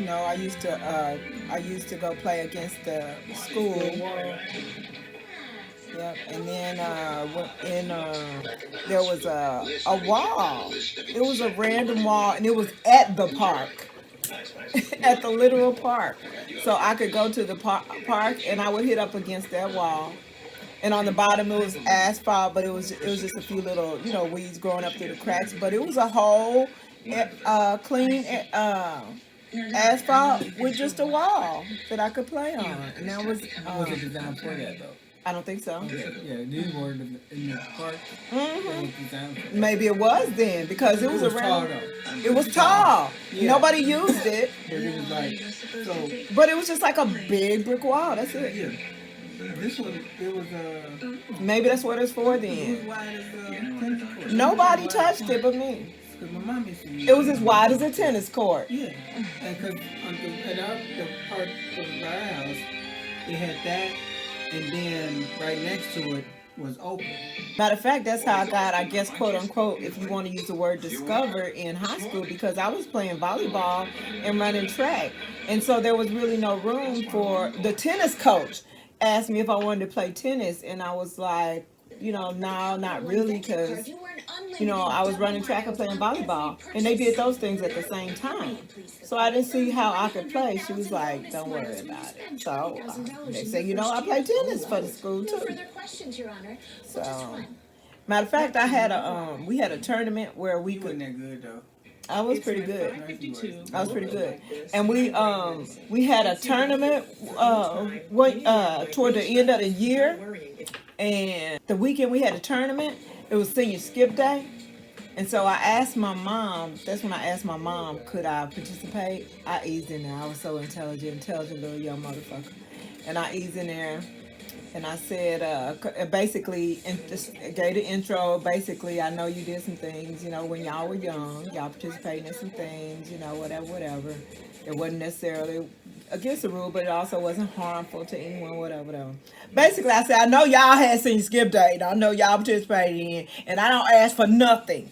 No, I used to go play against the school. Yep, and then there was a wall. It was a random wall, and it was at the park, at the literal park. So I could go to the park, and I would hit up against that wall. And on the bottom it was asphalt, but it was just a few little weeds growing up through the cracks. But it was a whole clean asphalt with just a wall that I could play on, and that was. Was it designed for that though? I don't think so. Yeah, these were in the park. Maybe it was then because it was tall around. though. It was tall. Yeah. Nobody used it, But it was like so. but it was just like a big brick wall. That's it. Yeah. This one, it was Maybe that's what it's for it was then. wide as a tennis court. Nobody touched it but me. Because my mom used to use It was as wide as a tennis court. Yeah, and because the part of our house, it had that, and then right next to it was open. Matter of fact, that's how I got, I guess, quote unquote, if you want to use the word discover in high school, because I was playing volleyball and running track. And so there was really no room for the tennis coach asked me if I wanted to play tennis, and I was like, no, not really, because I was running track and playing volleyball, and they did those things at the same time. So I didn't see how I could play. She was like, "Don't worry about it." So they said, I play tennis for the school too. So, matter of fact, we had a tournament where we You could. wasn't that good though. I was pretty good. I was pretty good, and we had a tournament toward the end of the year, and the weekend we had a tournament. It was senior skip day, and so I asked my mom. That's when I asked my mom, could I participate? I eased in there. I was so intelligent little young motherfucker, and I eased in there. And I said, basically, just gave the intro. Basically, I know you did some things, when y'all were young. Y'all participated in some things, whatever. It wasn't necessarily against the rule, but it also wasn't harmful to anyone, whatever. Basically, I said, I know y'all had senior skip day. I know y'all participated in, and I don't ask for nothing.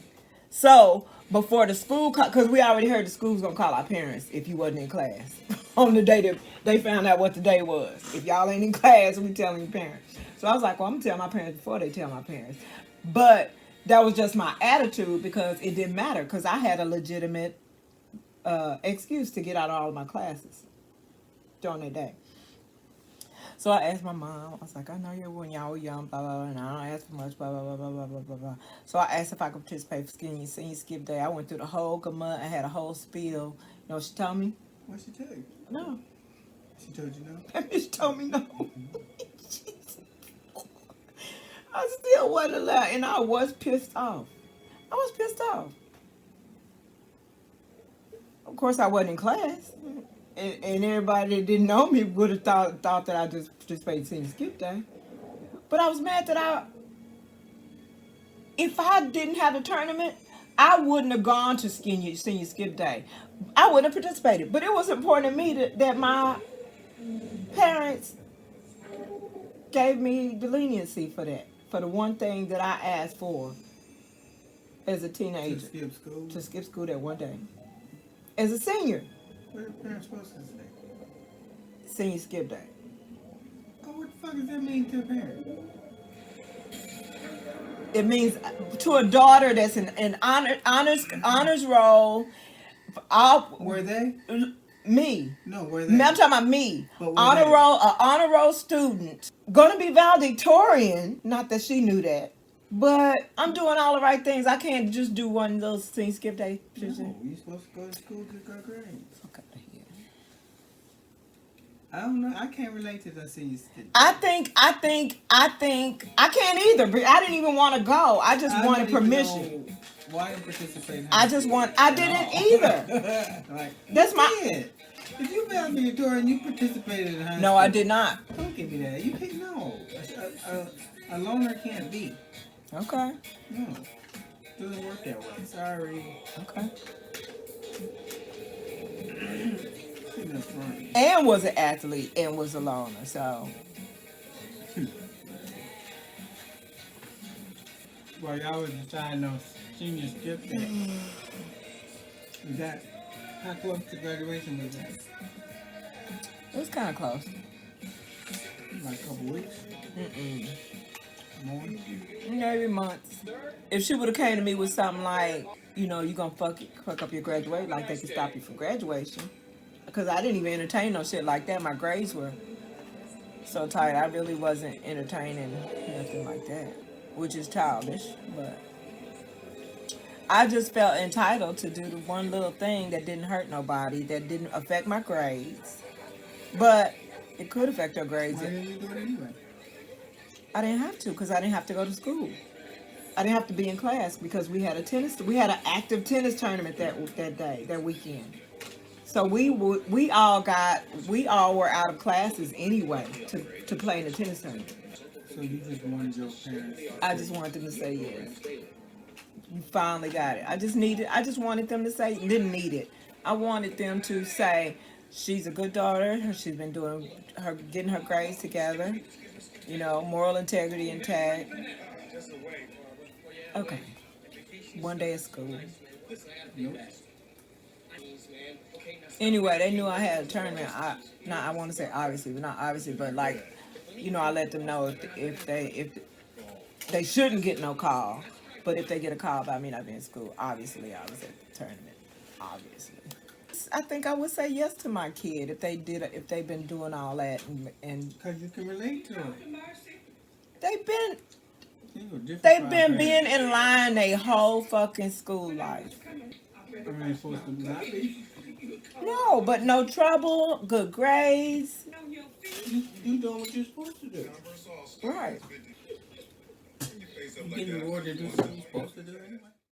So, before the school, because we already heard the school was going to call our parents if you wasn't in class on the day that they found out what the day was. If y'all ain't in class, we telling your parents. So I was like, well, I'm going to tell my parents before they tell my parents. But that was just my attitude because it didn't matter because I had a legitimate excuse to get out of all of my classes during that day. So I asked my mom, I was like, I know you're when y'all were young, blah, blah, blah, and I don't ask for much, blah, blah, blah, blah, blah, blah, blah, blah. So I asked if I could participate for senior skip day. I went through the whole gamut. I had a whole spiel. You know what she told me? What'd she tell you? No. She told you no? She told me no. I still wasn't allowed, and I was pissed off. Of course, I wasn't in class. And everybody that didn't know me would have thought that I just participated in senior skip day. But I was mad that if I didn't have a tournament, I wouldn't have gone to senior skip day. I wouldn't have participated. But it was important to me that my parents gave me the leniency for that. For the one thing that I asked for as a teenager. To skip school? To skip school that one day. As a senior. What are parents supposed to say? Senior skip day. Oh, what the fuck does that mean to a parent? It means to a daughter that's in an honors roll. Were they? Me. No, were they? I'm talking about me. Honor Roll student. Gonna be valedictorian. Not that she knew that. But I'm doing all the right things. I can't just do one of those senior skip day. No, you're supposed to go to school to get grades. Fuck out of here. I don't know. I can't relate to the senior skip. I think I can't either. I didn't even want to go. I just wanted permission. Why you participate? I didn't either. Like, That's my. If you valedictorian, you participated in high school. No, I did not. Don't give me that. You can't. No. A loner can't be. Okay. No. Doesn't work that way. Sorry. Okay. That's right. And was an athlete and was a loner, so. Well, y'all was deciding on senior skip day. Is that How close to graduation was that? It was kind of close. Like a couple weeks? More? Maybe months. If she would have came to me with something like, you know, you gonna fuck up your graduation, like they could stop you from graduation. Because I didn't even entertain no shit like that. My grades were so tight. I really wasn't entertaining nothing like that, which is childish. But I just felt entitled to do the one little thing that didn't hurt nobody, that didn't affect my grades. But it could affect your grades. Why didn't you do it anyway? I didn't have to, because I didn't have to go to school. I didn't have to be in class because we had an active tennis tournament that weekend. So we all were out of classes anyway to play in the tennis tournament. So you just wanted your parents? I just wanted them to say yes. You finally got it. I just wanted them to say, didn't need it. I wanted them to say, she's a good daughter. She's been getting her grades together. You know, moral integrity intact. Okay. One day at school. Nope. Anyway, they knew I had a tournament. I want to say obviously, but not obviously, but like, you know, I let them know if they shouldn't get no call, but if they get a call about me not being in school, obviously I was at the tournament. Obviously, I think I would say yes to my kid if they've been doing all that and because you can relate to it. They've been being in line their whole fucking school life. Are you supposed to not be? No, but no trouble, good grades. You doing what you're supposed to do. Right. You getting rewarded to do what you're supposed to do anyway.